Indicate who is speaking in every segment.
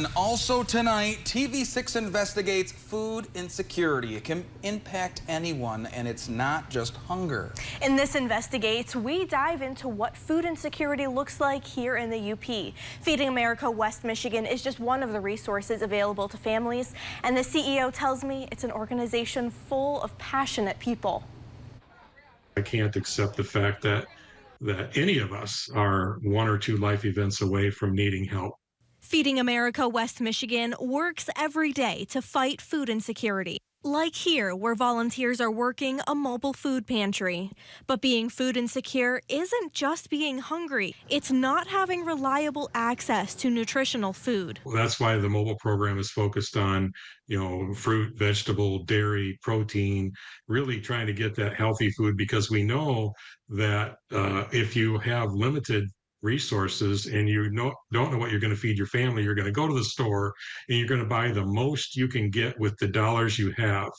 Speaker 1: And also tonight, TV6 investigates food insecurity. It can impact anyone, and it's not just hunger.
Speaker 2: In this Investigates, we dive into what food insecurity looks like here in the UP. Feeding America West Michigan is just one of the resources available to families, and the CEO tells me it's an organization full of passionate people.
Speaker 3: I can't accept the fact that any of us are one or two life events away from needing help.
Speaker 2: Feeding America West Michigan works every day to fight food insecurity. Like here, where volunteers are working a mobile food pantry. But being food insecure isn't just being hungry. It's not having reliable access to nutritional food.
Speaker 3: Well, that's why the mobile program is focused on, fruit, vegetable, dairy, protein, really trying to get that healthy food, because we know that if you have limited resources and you don't know what you're going to feed your family, you're going to go to the store and you're going to buy the most you can get with the dollars you have.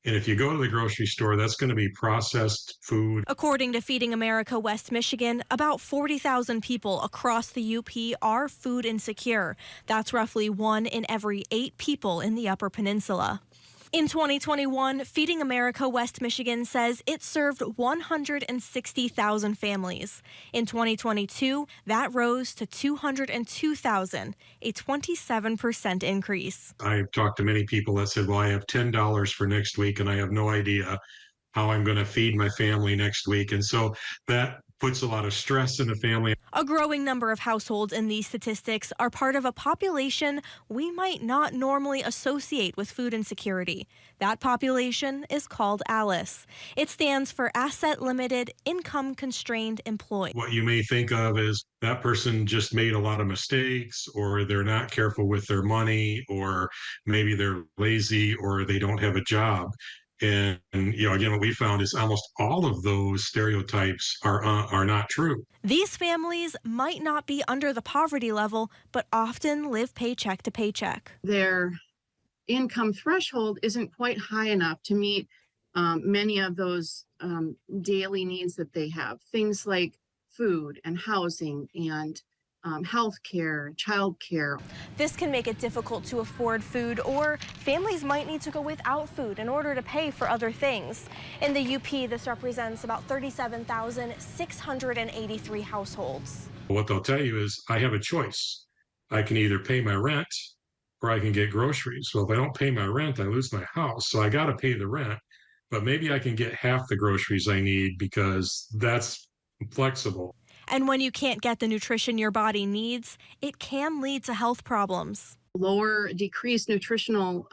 Speaker 3: And if you go to the grocery store, that's going to be processed food.
Speaker 2: According to Feeding America West Michigan, about 40,000 people across the UP are food insecure. That's roughly 1 in every 8 people in the Upper Peninsula. In 2021, Feeding America West Michigan says it served 160,000 families. In 2022, that rose to 202,000, a 27% increase.
Speaker 3: I've talked to many people that said, well, I have $10 for next week and I have no idea how I'm going to feed my family next week. And so that puts a lot of stress in the family.
Speaker 2: A growing number of households in these statistics are part of a population we might not normally associate with food insecurity. That population is called ALICE. It stands for Asset Limited Income Constrained Employed.
Speaker 3: What you may think of is that person just made a lot of mistakes, or they're not careful with their money, or maybe they're lazy, or they don't have a job. And again, what we found is almost all of those stereotypes are not true.
Speaker 2: These families might not be under the poverty level, but often live paycheck to paycheck.
Speaker 4: Their income threshold isn't quite high enough to meet many of those daily needs that they have. Things like food and housing and health care, child care.
Speaker 2: This can make it difficult to afford food, or families might need to go without food in order to pay for other things. In the UP, this represents about 37,683 households.
Speaker 3: What they'll tell you is, I have a choice. I can either pay my rent or I can get groceries. Well, if I don't pay my rent, I lose my house. So I got to pay the rent, but maybe I can get half the groceries I need because that's flexible.
Speaker 2: And when you can't get the nutrition your body needs, it can lead to health problems.
Speaker 4: Decreased nutritional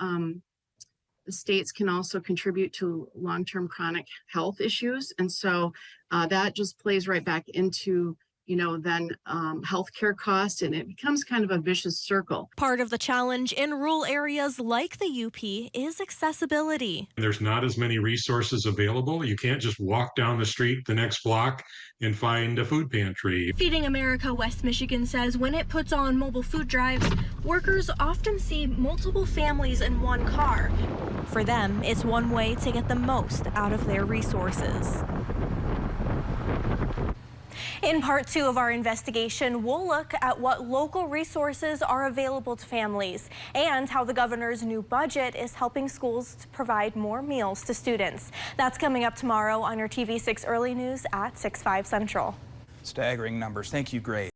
Speaker 4: states can also contribute to long-term chronic health issues. And so that just plays right back into then healthcare costs, and it becomes kind of a vicious circle.
Speaker 2: Part of the challenge in rural areas like the UP is accessibility.
Speaker 3: There's not as many resources available. You can't just walk down the street the next block and find a food pantry.
Speaker 2: Feeding America West Michigan says when it puts on mobile food drives, workers often see multiple families in one car. For them, it's one way to get the most out of their resources. In part 2 of our investigation, we'll look at what local resources are available to families and how the governor's new budget is helping schools to provide more meals to students. That's coming up tomorrow on your TV6 Early News at 6/5 Central.
Speaker 1: Staggering numbers. Thank you, Grace.